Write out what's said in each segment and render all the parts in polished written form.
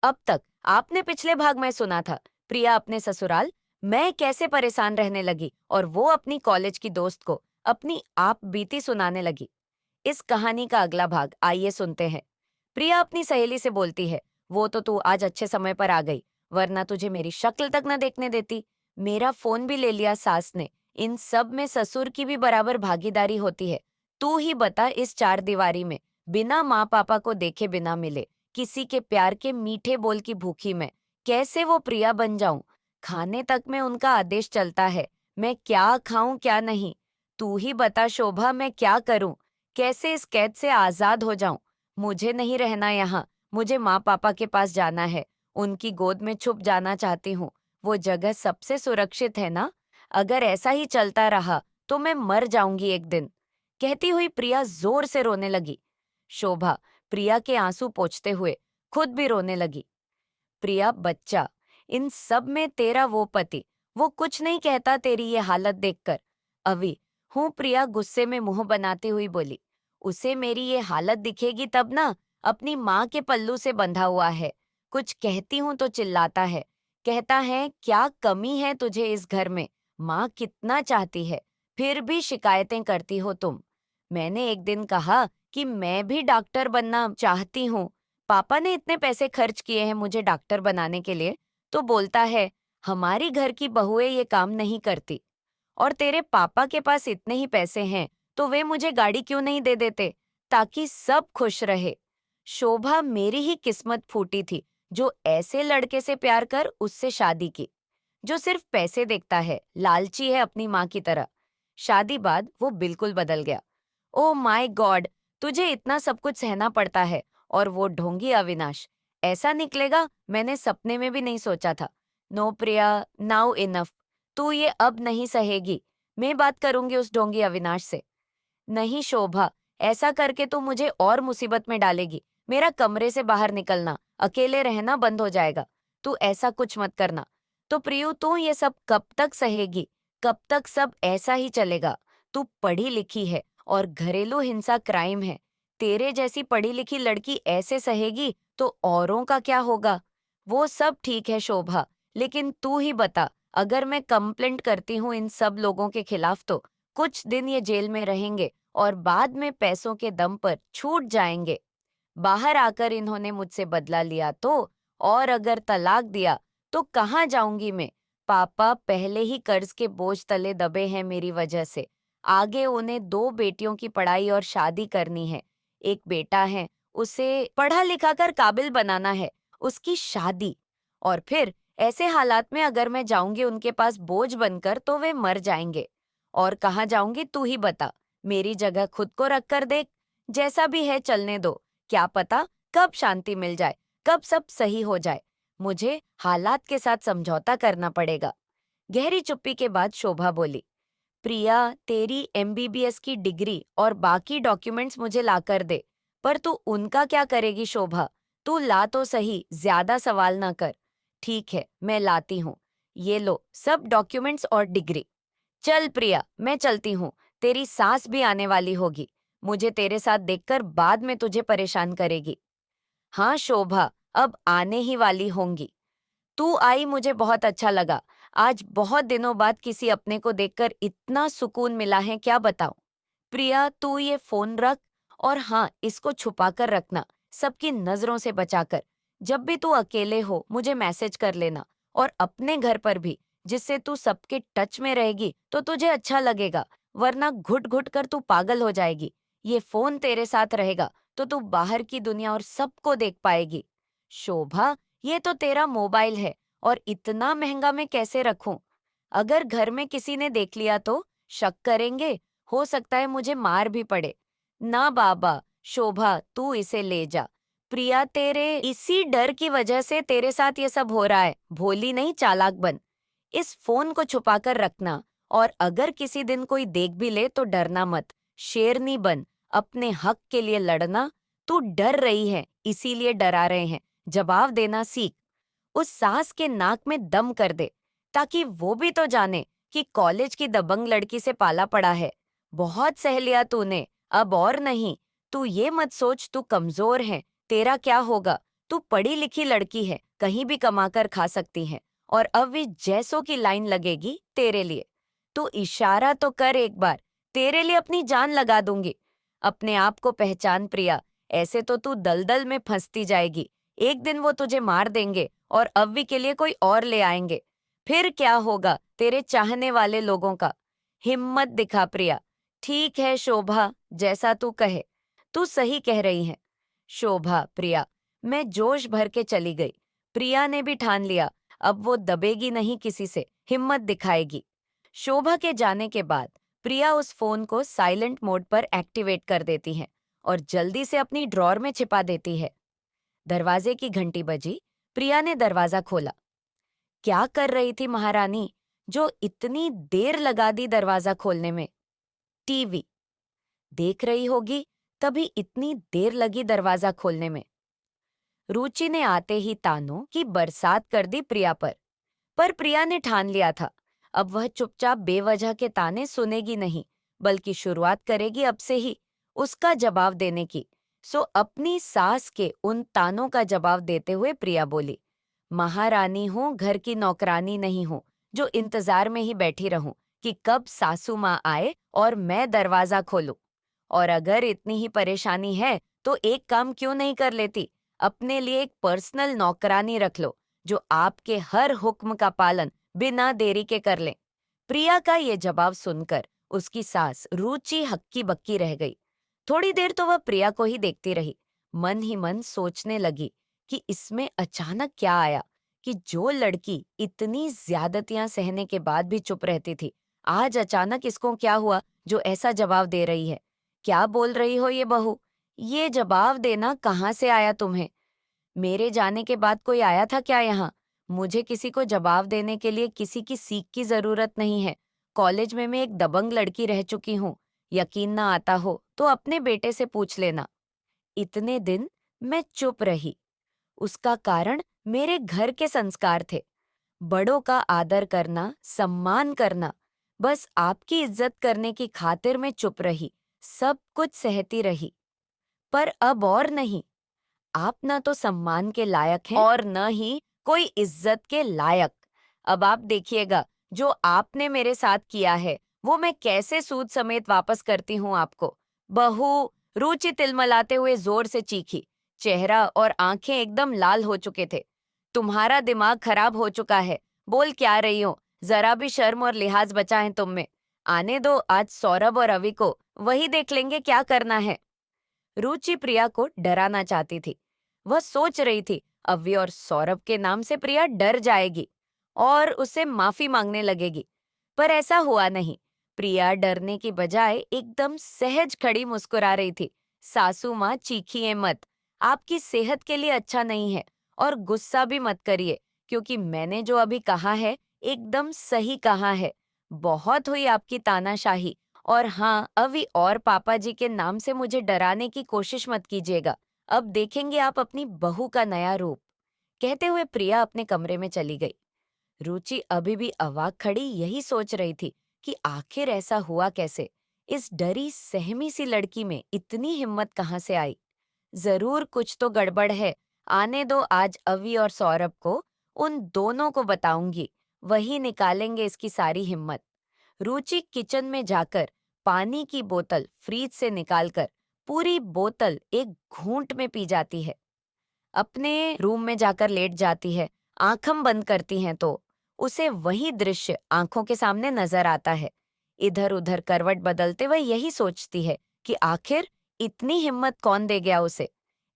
अब तक आपने पिछले भाग में सुना था, प्रिया अपने ससुराल मैं कैसे परेशान रहने लगी और वो अपनी कॉलेज की दोस्त को अपनी आप बीती सुनाने लगी। इस कहानी का अगला भाग आइए सुनते हैं। प्रिया अपनी सहेली से बोलती है, वो तो तू आज अच्छे समय पर आ गई, वरना तुझे मेरी शक्ल तक न देखने देती। मेरा फोन भी ले लिया सास ने। इन सब में ससुर की भी बराबर भागीदारी होती है। तू ही बता, इस चार दीवारी में बिना माँ पापा को देखे बिना मिले किसी के प्यार के मीठे बोल की भूखी मैं कैसे वो प्रिया बन जाऊं। खाने तक में उनका आदेश चलता है, मैं क्या खाऊं क्या नहीं। तू ही बता शोभा, मैं क्या करूं, कैसे इस कैद से आजाद हो जाऊं। मुझे नहीं रहना यहाँ, मुझे माँ पापा के पास जाना है। उनकी गोद में छुप जाना चाहती हूँ। वो जगह सबसे सुरक्षित है ना। अगर ऐसा ही चलता रहा तो मैं मर जाऊंगी एक दिन। कहती हुई प्रिया जोर से रोने लगी। शोभा प्रिया के आंसू पोंछते हुए खुद भी रोने लगी। प्रिया बच्चा, इन सब में तेरा वो पति, वो कुछ नहीं कहता तेरी ये हालत देखकर। अभी हूँ, प्रिया गुस्से में मुंह बनाती हुई बोली। उसे मेरी ये हालत दिखेगी तब ना। अपनी माँ के पल्लू से बंधा हुआ है। कुछ कहती हूँ तो चिल्लाता है। कहता है क्या कमी है तुझे इस घर में, माँ कितना चाहती है, फिर भी शिकायतें करती हो तुम। मैंने एक दिन कहा कि मैं भी डॉक्टर बनना चाहती हूँ। पापा ने इतने पैसे खर्च किए हैं मुझे डॉक्टर बनाने के लिए, तो बोलता है हमारी घर की बहुएं ये काम नहीं करती। और तेरे पापा के पास इतने ही पैसे हैं तो वे मुझे गाड़ी क्यों नहीं दे देते, ताकि सब खुश रहे। शोभा मेरी ही किस्मत फूटी थी जो ऐसे लड़के से प्यार कर उससे शादी की, जो सिर्फ पैसे देखता है, लालची है अपनी माँ की तरह। शादी बाद वो बिल्कुल बदल गया। ओ माय गॉड, तुझे इतना सब कुछ सहना पड़ता है। और वो ढोंगी अविनाश, ऐसा निकलेगा मैंने सपने में भी नहीं सोचा था। नो प्रिया, नाउ इनफ। तू ये अब नहीं सहेगी। मैं बात करूंगी उस ढोंगी अविनाश से। नहीं शोभा, ऐसा करके तू मुझे और मुसीबत में डालेगी। मेरा कमरे से बाहर निकलना, अकेले रहना बंद हो जाएगा। तू ऐसा कुछ मत करना। तो प्रियू, तू ये सब कब तक सहेगी? कब तक सब ऐसा ही चलेगा? तू पढ़ी लिखी है और घरेलू हिंसा क्राइम है। तेरे जैसी पढ़ी लिखी लड़की ऐसे सहेगी तो औरों का क्या होगा? वो सब ठीक है शोभा, लेकिन तू ही बता, अगर मैं कंप्लेंट करती हूँ इन सब लोगों के खिलाफ तो कुछ दिन ये जेल में रहेंगे और बाद में पैसों के दम पर छूट जाएंगे। बाहर आकर इन्होंने मुझसे बदला लिया तो, और अगर तलाक दिया तो कहाँ जाऊंगी मैं? पापा पहले ही कर्ज के बोझ तले दबे हैं मेरी वजह से। आगे उन्हें दो बेटियों की पढ़ाई और शादी करनी है। एक बेटा है, उसे पढ़ा लिखा कर काबिल बनाना है, उसकी शादी। और फिर ऐसे हालात में अगर मैं जाऊंगी उनके पास बोझ बनकर तो वे मर जाएंगे। और कहाँ जाऊंगी तू ही बता। मेरी जगह खुद को रख कर देख। जैसा भी है चलने दो। क्या पता कब शांति मिल जाए, कब सब सही हो जाए। मुझे हालात के साथ समझौता करना पड़ेगा। गहरी चुप्पी के बाद शोभा बोली, प्रिया तेरी एमबीबीएस की डिग्री और बाकी डॉक्यूमेंट्स मुझे लाकर दे। पर तू उनका क्या करेगी शोभा? तू ला तो सही, ज्यादा सवाल ना कर। ठीक है, मैं लाती हूँ। ये लो सब डॉक्यूमेंट्स और डिग्री। चल प्रिया, मैं चलती हूँ। तेरी सास भी आने वाली होगी। मुझे तेरे साथ देखकर बाद में तुझे परेशान करेगी। हाँ शोभा, अब आने ही वाली होंगी। तू आई मुझे बहुत अच्छा लगा। आज बहुत दिनों बाद किसी अपने को देखकर इतना सुकून मिला है, क्या बताऊं। प्रिया तू ये फोन रख, और हाँ इसको छुपा कर रखना, सबकी नजरों से बचाकर। जब भी तू अकेले हो मुझे मैसेज कर लेना। और अपने घर पर भी, जिससे तू सबके टच में रहेगी तो तुझे अच्छा लगेगा, वरना घुट घुट कर तू पागल हो जाएगी। ये फोन तेरे साथ रहेगा तो तू बाहर की दुनिया और सबको देख पाएगी। शोभा, ये तो तेरा मोबाइल है और इतना महंगा मैं कैसे रखूं? अगर घर में किसी ने देख लिया तो शक करेंगे, हो सकता है मुझे मार भी पड़े। ना बाबा, शोभा तू इसे ले जा। प्रिया तेरे इसी डर की वजह से तेरे साथ ये सब हो रहा है। भोली नहीं, चालाक बन। इस फोन को छुपाकर रखना, और अगर किसी दिन कोई देख भी ले तो डरना मत। शेरनी बन, अपने हक के लिए लड़ना। तू डर रही है इसीलिए डरा रहे हैं, जवाब देना सीख। उस सास के नाक में दम कर दे, ताकि वो भी तो जाने कि कॉलेज की दबंग लड़की से पाला पड़ा है। बहुत सह लिया तूने, अब और नहीं। तू ये मत सोच तू कमजोर है, तेरा क्या होगा। तू पढ़ी लिखी लड़की है, कहीं भी कमाकर खा सकती है और अभी जैसों की लाइन लगेगी तेरे लिए। तू इशारा तो कर एक बार, तेरे लिए अपनी जान लगा दूंगी। अपने आप को पहचान प्रिया, ऐसे तो तू दलदल में फंसती जाएगी। एक दिन वो तुझे मार देंगे और अव्वी के लिए कोई और ले आएंगे। फिर क्या होगा तेरे चाहने वाले लोगों का? हिम्मत दिखा प्रिया। ठीक है शोभा, जैसा तू कहे। तू सही कह रही है। शोभा, प्रिया, मैं जोश भर के चली गई। प्रिया ने भी ठान लिया, अब वो दबेगी नहीं किसी से, हिम्मत दिखाएगी। शोभा के जाने के बाद प्रिया उस फोन को साइलेंट मोड पर एक्टिवेट कर देती है और जल्दी से अपनी ड्रॉर में छिपा देती है। दरवाजे की घंटी बजी। प्रिया ने दरवाजा खोला। क्या कर रही थी महारानी, जो इतनी देर लगा दी दरवाजा खोलने में? टीवी देख रही होगी, तभी इतनी देर लगी दरवाजा खोलने में। रुचि ने आते ही तानों की बरसात कर दी प्रिया पर प्रिया ने ठान लिया था, अब वह चुपचाप बेवजह के ताने सुनेगी नहीं, बल्कि शुरुआत करेगी अब से ही उसका जवाब देने की। सो अपनी सास के उन तानों का जवाब देते हुए प्रिया बोली, महारानी हूँ, घर की नौकरानी नहीं हूँ जो इंतजार में ही बैठी रहूं कि कब सासू माँ आए और मैं दरवाजा खोलूं। और अगर इतनी ही परेशानी है तो एक काम क्यों नहीं कर लेती, अपने लिए एक पर्सनल नौकरानी रख लो जो आपके हर हुक्म का पालन बिना देरी के कर ले। प्रिया का ये जवाब सुनकर उसकी सास रुचि हक्की बक्की रह गई। थोड़ी देर तो वह प्रिया को ही देखती रही, मन ही मन सोचने लगी कि इसमें अचानक क्या आया कि जो लड़की इतनी ज्यादतियां सहने के बाद भी चुप रहती थी, आज अचानक इसको क्या हुआ जो ऐसा जवाब दे रही है। क्या बोल रही हो ये बहू? ये जवाब देना कहाँ से आया तुम्हें? मेरे जाने के बाद कोई आया था क्या यहाँ? मुझे किसी को जवाब देने के लिए किसी की सीख की जरूरत नहीं है। कॉलेज में मैं एक दबंग लड़की रह चुकी हूँ। यकीन ना आता हो तो अपने बेटे से पूछ लेना। इतने दिन मैं चुप रही, उसका कारण मेरे घर के संस्कार थे। बड़ों का आदर करना, सम्मान करना। बस आपकी इज्जत करने की खातिर मैं चुप रही, सब कुछ सहती रही। पर अब और नहीं। आप न तो सम्मान के लायक हैं और न ही कोई इज्जत के लायक। अब आप देखिएगा, जो आपने मेरे साथ किया है वो मैं कैसे सूद समेत वापस करती हूँ आपको। बहू, रुचि तिलमलाते हुए जोर से चीखी। चेहरा और आंखें एकदम लाल हो चुके थे। तुम्हारा दिमाग खराब हो चुका है, बोल क्या रही हो? जरा भी शर्म और लिहाज बचा है तुम में? आने दो, आज सौरभ और रवि को, वही देख लेंगे क्या करना है। रुचि प्रिया को डराना चाहती थी। वह सोच रही थी अव्वी और सौरभ के नाम से प्रिया डर जाएगी और उससे माफी मांगने लगेगी, पर ऐसा हुआ नहीं। प्रिया डरने की बजाय एकदम सहज खड़ी मुस्कुरा रही थी। सासू माँ, चीखिए मत, आपकी सेहत के लिए अच्छा नहीं है। और गुस्सा भी मत करिए, क्योंकि मैंने जो अभी कहा है एकदम सही कहा है। बहुत हुई आपकी तानाशाही। और हाँ, अभी और पापा जी के नाम से मुझे डराने की कोशिश मत कीजिएगा। अब देखेंगे आप अपनी बहू का नया रूप। कहते हुए प्रिया अपने कमरे में चली गई। रुचि अभी भी अवाक खड़ी यही सोच रही थी कि आखिर ऐसा हुआ कैसे। इस डरी सहमी सी लड़की में इतनी हिम्मत कहाँ से आई? जरूर कुछ तो गड़बड़ है। आने दो आज अवी और सौरभ को, उन दोनों को बताऊंगी, वही निकालेंगे इसकी सारी हिम्मत। रुचि किचन में जाकर पानी की बोतल फ्रीज से निकालकर पूरी बोतल एक घूंट में पी जाती है। अपने रूम में जाकर लेट जाती है। आंखें बंद करती हैं तो उसे वही दृश्य आंखों के सामने नजर आता है। इधर उधर करवट बदलते वह यही सोचती है कि आखिर इतनी हिम्मत कौन दे गया उसे।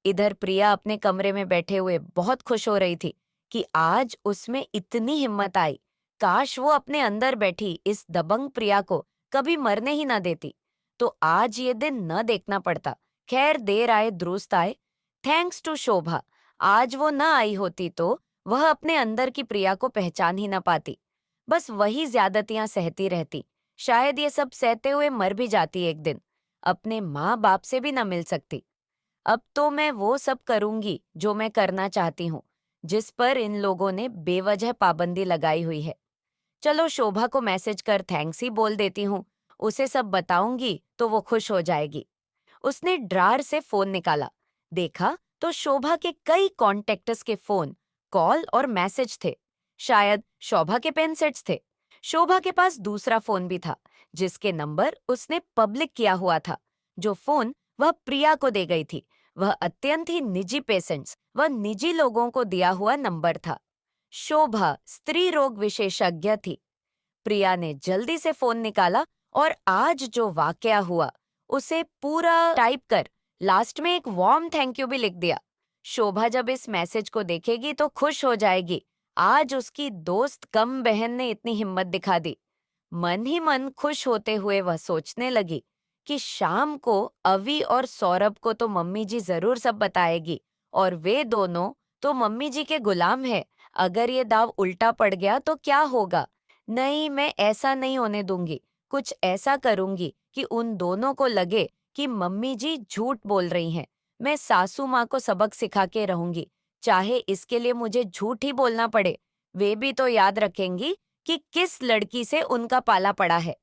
इधर प्रिया अपने कमरे में बैठे हुए बहुत खुश हो रही थी कि आज उसमें इतनी हिम्मत आई। काश वो अपने अंदर बैठी इस दबंग प्रिया को कभी मरने ही न देती, तो आज ये दिन न देखना पड़ता। खैर, देर आए दुरुस्त आए। थैंक्स टू शोभा, आज वो न आई होती तो वह अपने अंदर की प्रिया को पहचान ही न पाती। बस वही ज्यादतियां सहती रहती। शायद ये सब सहते हुए मर भी जाती एक दिन। अपने माँ बाप से भी न मिल सकती। अब तो मैं वो सब करूंगी जो मैं करना चाहती हूँ, जिस पर इन लोगों ने बेवजह पाबंदी लगाई हुई है। चलो शोभा को मैसेज कर थैंक्स ही बोल देती हूँ। उसे सब बताऊंगी तो वो खुश हो जाएगी। उसने ड्रार से फोन निकाला। देखा तो शोभा के कई कॉन्टेक्ट्स के फोन, कॉल और मैसेज थे। शायद शोभा के पेन सेट्स थे। शोभा के पास दूसरा फोन भी था, जिसके नंबर उसने पब्लिक किया हुआ था। जो फोन वह प्रिया को दे गई थी, वह अत्यंत ही निजी पेशेंट्स व निजी लोगों को दिया हुआ नंबर था। शोभा स्त्री रोग विशेषज्ञ थी। प्रिया ने जल्दी से फोन निकाला और आज जो वाकया हुआ उसे पूरा टाइप कर लास्ट में एक वार्म थैंक यू भी लिख दिया। शोभा जब इस मैसेज को देखेगी तो खुश हो जाएगी। आज उसकी दोस्त कम बहन ने इतनी हिम्मत दिखा दी। मन ही मन खुश होते हुए वह सोचने लगी कि शाम को अवी और सौरभ को तो मम्मी जी जरूर सब बताएगी, और वे दोनों तो मम्मी जी के गुलाम है। अगर ये दाव उल्टा पड़ गया तो क्या होगा? नहीं, मैं ऐसा नहीं होने दूंगी। कुछ ऐसा करूंगी कि उन दोनों को लगे कि मम्मी जी झूठ बोल रही हैं। मैं सासू माँ को सबक सिखा के रहूंगी, चाहे इसके लिए मुझे झूठ ही बोलना पड़े। वे भी तो याद रखेंगी कि किस लड़की से उनका पाला पड़ा है।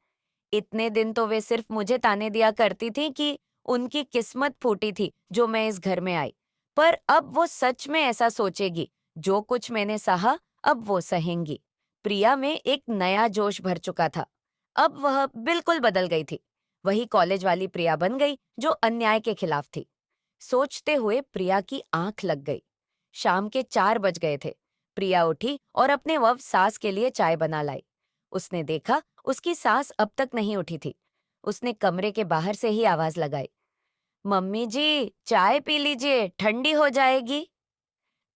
इतने दिन तो वे सिर्फ मुझे ताने दिया करती थी कि उनकी किस्मत फूटी थी जो मैं इस घर में आई। पर अब वो सच में ऐसा सोचेगी। जो कुछ मैंने सहा अब वो सहेंगी। प्रिया में एक नया जोश भर चुका था। अब वह बिल्कुल बदल गई थी। वही कॉलेज वाली प्रिया बन गई जो अन्याय के खिलाफ थी। सोचते हुए प्रिया की आंख लग गई। शाम के 4 बज गए थे। प्रिया उठी और अपने सास के लिए चाय बना लाई। उसने देखा उसकी सास अब तक नहीं उठी थी। उसने कमरे के बाहर से ही आवाज लगाई, मम्मी जी चाय पी लीजिए, ठंडी हो जाएगी।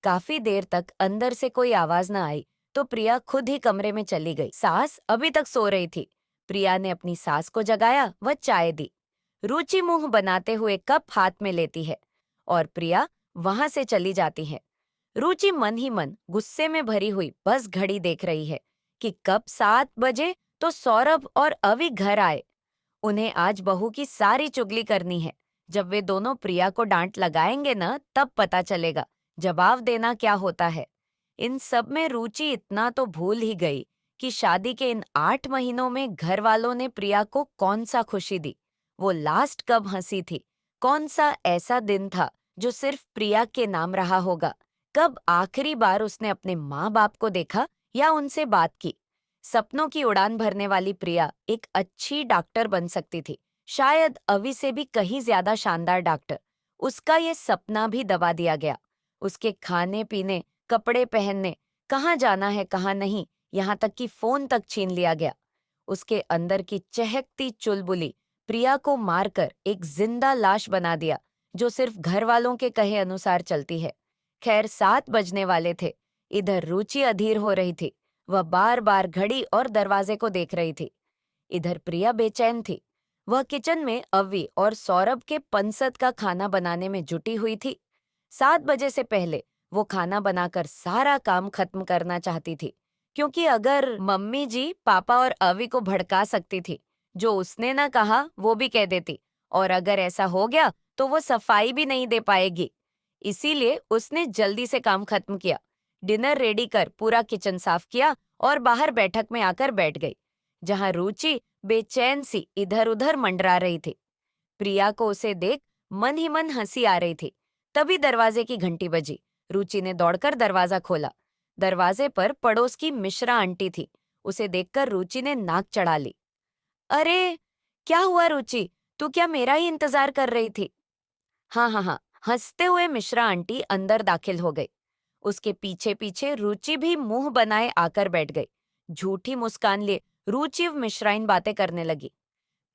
काफी देर तक अंदर से कोई आवाज न आई तो प्रिया खुद ही कमरे में चली गई। सास अभी तक सो रही थी। प्रिया ने अपनी सास को जगाया व चाय दी। रुचि मुंह बनाते हुए कप हाथ में लेती है और प्रिया वहां से चली जाती है। रुचि मन ही मन गुस्से में भरी हुई बस घड़ी देख रही है कि कब 7 बजे तो सौरभ और अवी घर आए। उन्हें आज बहू की सारी चुगली करनी है। जब वे दोनों प्रिया को डांट लगाएंगे न, तब पता चलेगा जवाब देना क्या होता है। इन सब में रुचि इतना तो भूल ही गई कि शादी के इन 8 महीनों में घर वालों ने प्रिया को कौन सा खुशी दी। वो लास्ट कब हंसी थी? कौन सा ऐसा दिन था जो सिर्फ प्रिया के नाम रहा होगा? कब आखिरी बार उसने अपने माँ बाप को देखा या उनसे बात की? सपनों की उड़ान भरने वाली प्रिया एक अच्छी डॉक्टर बन सकती थी, शायद अवी से भी कहीं ज्यादा शानदार डॉक्टर। उसका ये सपना भी दबा दिया गया। उसके खाने पीने, कपड़े पहनने, कहाँ जाना है कहाँ नहीं, यहाँ तक कि फोन तक छीन लिया गया। उसके अंदर की चहकती चुलबुली प्रिया को मारकर एक जिंदा लाश बना दिया जो सिर्फ घर वालों के कहे अनुसार चलती है। खैर 7 बजने वाले थे। इधर रुचि अधीर हो रही थी। वह बार बार घड़ी और दरवाजे को देख रही थी। इधर प्रिया बेचैन थी। वह किचन में अव्वी और सौरभ के पंसद का खाना बनाने में जुटी हुई थी। 7 बजे से पहले वो खाना बनाकर सारा काम खत्म करना चाहती थी, क्योंकि अगर मम्मी जी पापा और अवी को भड़का सकती थी, जो उसने ना कहा वो भी कह देती, और अगर ऐसा हो गया तो वो सफाई भी नहीं दे पाएगी। इसीलिए उसने जल्दी से काम खत्म किया, डिनर रेडी कर पूरा किचन साफ किया और बाहर बैठक में आकर बैठ गई, जहां रुचि बेचैन सी इधर उधर मंडरा रही थी। प्रिया को उसे देख मन ही मन हंसी आ रही थी। तभी दरवाजे की घंटी बजी। रुचि ने दौड़कर दरवाजा खोला। दरवाजे पर पड़ोस की मिश्रा आंटी थी। उसे देखकर रुचि ने नाक चढ़ा ली। अरे, क्या हुआ रुचि? तू क्या मेरा ही इंतजार कर रही थी? हाँ हाँ हाँ, हंसते हुए मिश्रा आंटी अंदर दाखिल हो गई। उसके पीछे पीछे रुचि भी मुंह बनाए आकर बैठ गई। झूठी मुस्कान लिए रुचि मिश्राइन बातें करने लगी।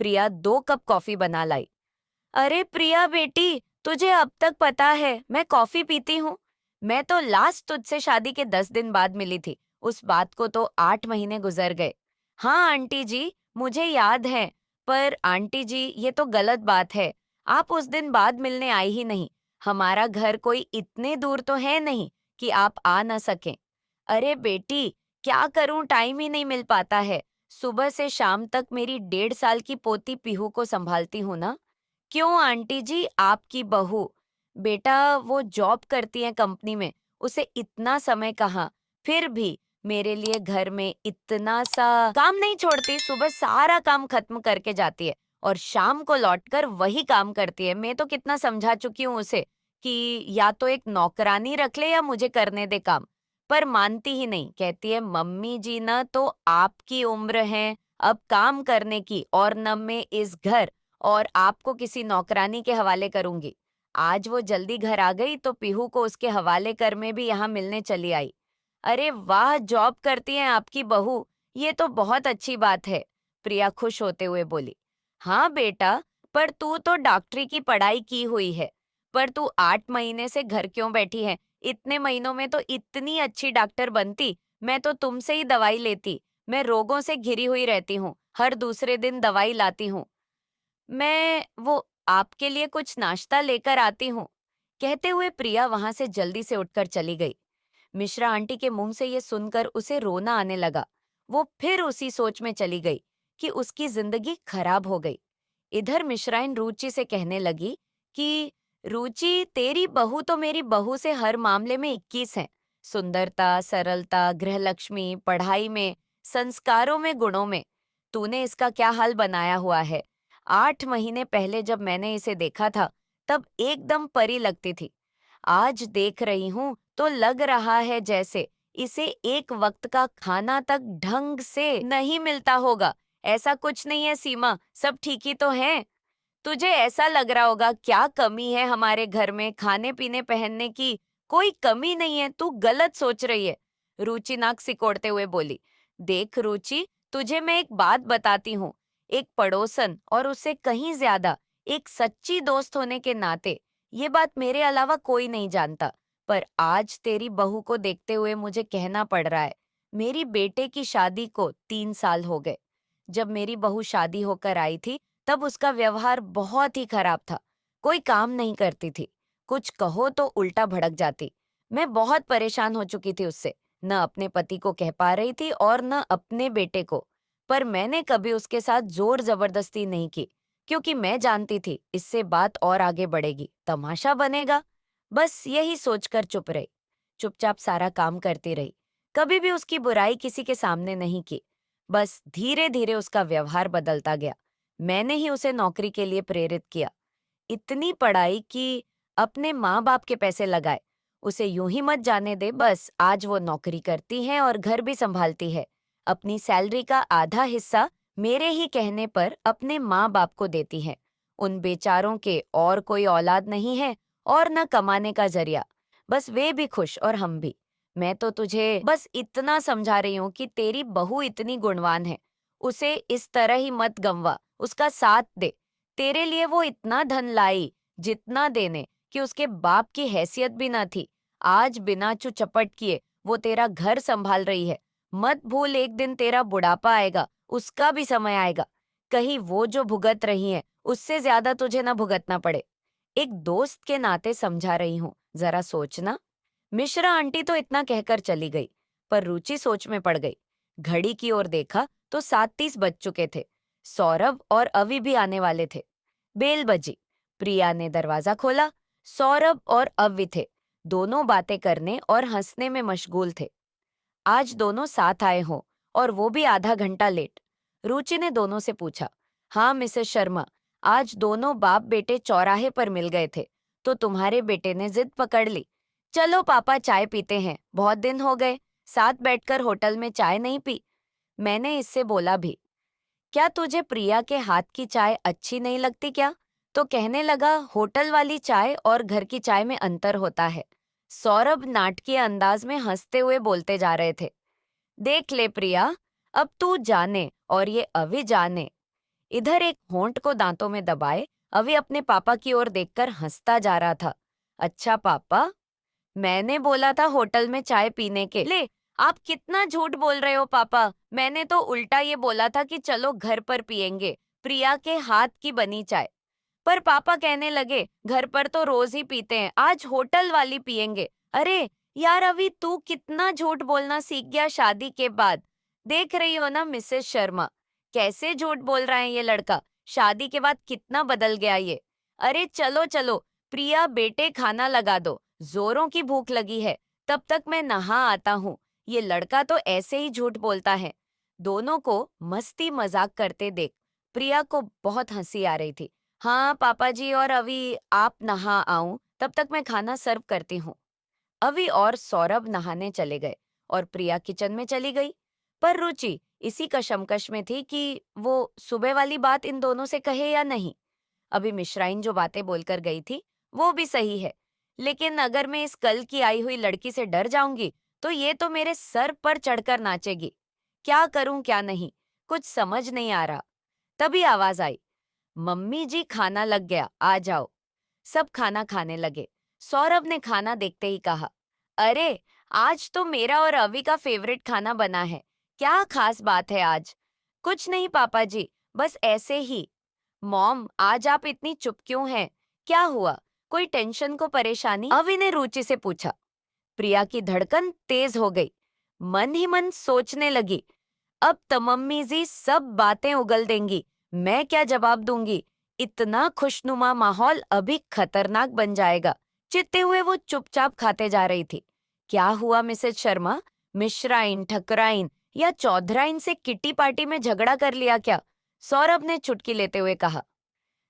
प्रिया 2 कप कॉफी बना लाई। अरे प्रिया बेटी, तुझे अब तक पता है मैं कॉफी पीती हूँ? मैं तो लास्ट तुझसे शादी के 10 दिन बाद मिली थी। उस बात को तो 8 महीने गुजर गए। हाँ आंटी जी, मुझे याद है। पर आंटी जी, ये तो गलत बात है। आप उस दिन बाद मिलने आई ही नहीं। हमारा घर कोई इतने दूर तो है नहीं कि आप आ न सकें। अरे बेटी, क्या करूं, टाइम ही नहीं मिल पाता है। सुबह से शाम तक मेरी 1.5 साल की पोती पीहू को संभालती हूँ ना। क्यों आंटी जी, आपकी बहू? बेटा वो जॉब करती है कंपनी में, उसे इतना समय कहाँ। फिर भी मेरे लिए घर में इतना सा काम नहीं छोड़ती। सुबह सारा काम खत्म करके जाती है और शाम को लौटकर वही काम करती है। मैं तो कितना समझा चुकी हूँ उसे कि या तो एक नौकरानी रख ले या मुझे करने दे काम। पर मानती ही नहीं, कहती है मम्मी जी न तो आपकी उम्र है अब काम करने की, और न मैं इस घर और आपको किसी नौकरानी के हवाले करूंगी। आज वो जल्दी घर आ गई तो पीहू को उसके हवाले कर में भी यहाँ मिलने चली आई। अरे वाह, जॉब करती हैं आपकी बहू, ये तो बहुत अच्छी बात है, प्रिया खुश होते हुए बोली। हाँ बेटा, पर तू तो डॉक्टरी की पढ़ाई की हुई है, पर तू 8 महीने से घर क्यों बैठी है? इतने महीनों में तो इतनी अच्छी डॉक्टर बनती, मैं तो तुमसे ही दवाई लेती। मैं रोगों से घिरी हुई रहती हूँ, हर दूसरे दिन दवाई लाती हूँ। मैं वो आपके लिए कुछ नाश्ता लेकर आती हूँ। कहते हुए प्रिया वहां से जल्दी से उठकर चली गई। मिश्रा आंटी के मुंह से ये सुनकर उसे रोना आने लगा। वो फिर उसी सोच में चली गई कि उसकी जिंदगी खराब हो गई। इधर मिश्राइन रुचि से कहने लगी कि रुचि, तेरी बहू तो मेरी बहू से हर मामले में 21 है। सुंदरता, सरलता, गृहलक्ष्मी, पढ़ाई में, संस्कारों में, गुणों में। तूने इसका क्या हाल बनाया हुआ है। 8 महीने पहले जब मैंने इसे देखा था तब एकदम परी लगती थी। आज देख रही हूँ तो लग रहा है जैसे इसे एक वक्त का खाना तक ढंग से नहीं मिलता होगा। ऐसा कुछ नहीं है सीमा, सब ठीक ही तो है। तुझे ऐसा लग रहा होगा क्या कमी है हमारे घर में, खाने पीने पहनने की कोई कमी नहीं है, तू गलत सोच रही है। रुचि नाक सिकोड़ते हुए बोली। देख रुचि, तुझे मैं एक बात बताती हूँ। एक पड़ोसन और उससे कहीं ज्यादा एक सच्ची दोस्त होने के नाते ये बात मेरे अलावा कोई नहीं जानता। पर आज तेरी बहू को देखते हुए मुझे कहना पड़ रहा है। मेरी बेटे की शादी को 3 साल हो गए। जब मेरी बहू शादी होकर आई थी तब उसका व्यवहार बहुत ही खराब था। कोई काम नहीं करती थी, कुछ कहो तो उल्टा भड़क जाती। मैं बहुत परेशान हो चुकी थी उससे, न अपने पति को कह पा रही थी और न अपने बेटे को। पर मैंने कभी उसके साथ जोर जबरदस्ती नहीं की, क्योंकि मैं जानती थी इससे बात और आगे बढ़ेगी, तमाशा बनेगा। बस यही सोचकर चुप रही। चुपचाप सारा काम करती रही, कभी भी उसकी बुराई किसी के सामने नहीं की। बस धीरे धीरे उसका व्यवहार बदलता गया। मैंने ही उसे नौकरी के लिए प्रेरित किया। इतनी पढ़ाई की, अपने माँ बाप के पैसे लगाए। उसे यूं ही मत जाने दे, बस आज वो नौकरी करती है और घर भी संभालती है। अपनी सैलरी का आधा हिस्सा मेरे ही कहने पर अपने माँ बाप को देती है। उन बेचारों के और कोई औलाद नहीं है और न कमाने का जरिया। बस वे भी खुश और हम भी। मैं तो तुझे बस इतना समझा रही हूँ कि तेरी बहू इतनी गुणवान है, उसे इस तरह ही मत गंवा, उसका साथ दे। तेरे लिए वो इतना धन लाई, जितना देने कि उसके बाप की हैसियत भी न थी। आज बिना चुचपट किए वो तेरा घर संभाल रही है। मत भूल, एक दिन तेरा बुढ़ापा आएगा, उसका भी समय आएगा। कहीं वो जो भुगत रही है उससे ज्यादा तुझे न भुगतना पड़े। एक दोस्त के नाते समझा रही हूँ, जरा सोचना। मिश्रा आंटी तो इतना कहकर चली गई, पर रुचि सोच में पड़ गई। घड़ी की ओर देखा तो 7:30 बज चुके थे। सौरभ और अवि भी आने वाले थे। बेल बजी। प्रिया ने दरवाजा खोला। सौरभ और अवि थे। दोनों बातें करने और हंसने में मशगूल थे। आज दोनों साथ आए हों, और वो भी आधा घंटा लेट। रुचि ने दोनों से पूछा, हाँ मिसेस शर्मा, आज दोनों बाप बेटे चौराहे पर मिल गए थे, तो तुम्हारे बेटे ने जिद पकड़ ली। चलो पापा चाय पीते हैं, बहुत दिन हो गए, साथ बैठकर होटल में चाय नहीं पी। मैंने इससे बोला भी, क्या तुझे प्रिया के हाथ की चाय अच्छी नहीं लगती क्या? तो कहने लगा, होटल वाली चाय और घर की चाय में अंतर होता है। सौरभ नाटकीय अंदाज में हंसते हुए बोलते जा रहे थे। देख ले प्रिया, अब तू जाने और ये अवि जाने। इधर एक होंठ को दांतों में दबाए अवि अपने पापा की ओर देखकर हंसता जा रहा था। अच्छा पापा, मैंने बोला था होटल में चाय पीने के ले। आप कितना झूठ बोल रहे हो पापा। मैंने तो उल्टा ये बोला था कि चलो घर पर पियेंगे प्रिया के हाथ की बनी चाय। पर पापा कहने लगे घर पर तो रोज ही पीते हैं, आज होटल वाली पियेंगे। अरे यार अभी तू कितना झूठ बोलना सीख गया शादी के बाद। देख रही हो ना मिसेस शर्मा, कैसे झूठ बोल रहा है ये लड़का। शादी के बाद कितना बदल गया ये। अरे चलो चलो प्रिया बेटे, खाना लगा दो, जोरों की भूख लगी है। तब तक मैं नहा आता हूँ। ये लड़का तो ऐसे ही झूठ बोलता है। दोनों को मस्ती मजाक करते देख प्रिया को बहुत हंसी आ रही थी। हाँ पापा जी, और अभी आप नहा आऊं, तब तक मैं खाना सर्व करती हूँ। अवि और सौरभ नहाने चले गए और प्रिया किचन में चली गई। पर रुचि इसी कशमकश में थी कि वो सुबह वाली बात इन दोनों से कहे या नहीं। अभी मिश्राइन जो बातें बोलकर गई थी वो भी सही है, लेकिन अगर मैं इस कल की आई हुई लड़की से डर जाऊंगी तो ये तो मेरे सर पर चढ़कर नाचेगी। क्या करूं क्या नहीं, कुछ समझ नहीं आ रहा। तभी आवाज आई, मम्मी जी खाना लग गया, आ जाओ। सब खाना खाने लगे। सौरभ ने खाना देखते ही कहा, अरे आज तो मेरा और अवी का फेवरेट खाना बना है। क्या खास बात है आज? कुछ नहीं पापा जी, बस ऐसे ही। मॉम आज आप इतनी चुप क्यों हैं? क्या हुआ? कोई टेंशन को परेशानी? अवी ने रुचि से पूछा। प्रिया की धड़कन तेज हो गई। मन ही मन सोचने लगी, अब तो मम्मी जी सब बातें उगल देंगी, मैं क्या जवाब दूंगी? इतना खुशनुमा माहौल अभी खतरनाक बन जाएगा। चित्ते हुए वो चुपचाप खाते जा रही थी। क्या हुआ मिसेज शर्मा? मिश्राइन, ठकराइन या चौधराइन से किट्टी पार्टी में झगड़ा कर लिया क्या? सौरभ ने चुटकी लेते हुए कहा।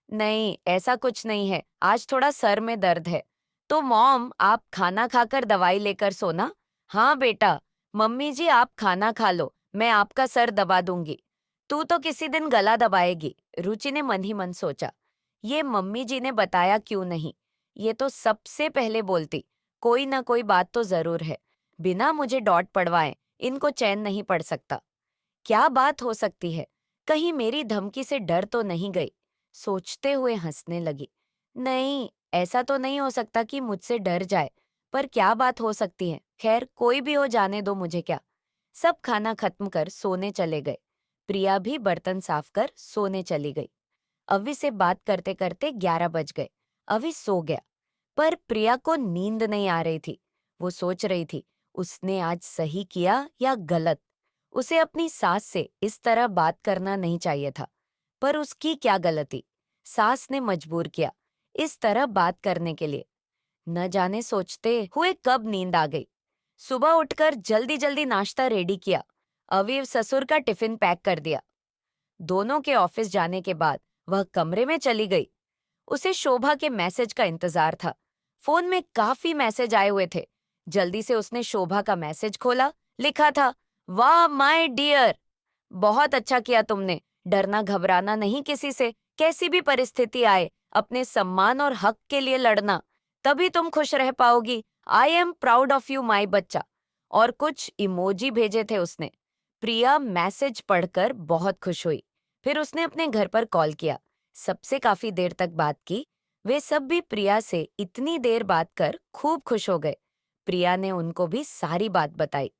नहीं, ऐसा कुछ नहीं है, आज थोड़ा सर में दर्द है। तो मॉम आप खाना खाकर दवाई लेकर सोना। हाँ बेटा, मम्मी जी आप खाना खा लो, मैं आपका सर दबा दूंगी। तू तो किसी दिन गला दबाएगी, रुचि ने मन ही मन सोचा। ये मम्मी जी ने बताया क्यों नहीं? ये तो सबसे पहले बोलती। कोई ना कोई बात तो जरूर है। बिना मुझे डांट पड़वाए इनको चैन नहीं पड़ सकता। क्या बात हो सकती है? कहीं मेरी धमकी से डर तो नहीं गई? सोचते हुए हंसने लगी। नहीं, ऐसा तो नहीं हो सकता कि मुझसे डर जाए। पर क्या बात हो सकती है? खैर कोई भी हो, जाने दो, मुझे क्या। सब खाना खत्म कर सोने चले गए। प्रिया भी बर्तन साफ कर सोने चली गई। अवि से बात करते करते 11 बज गए। अवि सो गया, पर प्रिया को नींद नहीं आ रही थी। वो सोच रही थी, उसने आज सही किया या गलत। उसे अपनी सास से इस तरह बात करना नहीं चाहिए था, पर उसकी क्या गलती? सास ने मजबूर किया इस तरह बात करने के लिए। न जाने सोचते हुए कब नींद आ गई। सुबह उठकर जल्दी जल्दी नाश्ता रेडी किया। अवीव ससुर का टिफिन पैक कर दिया। दोनों के ऑफिस जाने के बाद वह कमरे में चली गई। उसे शोभा के मैसेज का इंतजार था। फोन में काफी मैसेज आए हुए थे। जल्दी से उसने शोभा का मैसेज खोला। लिखा था, वाह माय डियर, बहुत अच्छा किया तुमने। डरना घबराना नहीं किसी से, कैसी भी परिस्थिति आए अपने सम्मान और हक के लिए लड़ना, तभी तुम खुश रह पाओगी। I am proud of you माई बच्चा। और कुछ इमोजी भेजे थे उसने। प्रिया मैसेज पढ़कर बहुत खुश हुई। फिर उसने अपने घर पर कॉल किया। सबसे काफी देर तक बात की। वे सब भी प्रिया से इतनी देर बात कर खूब खुश हो गए। प्रिया ने उनको भी सारी बात बताई।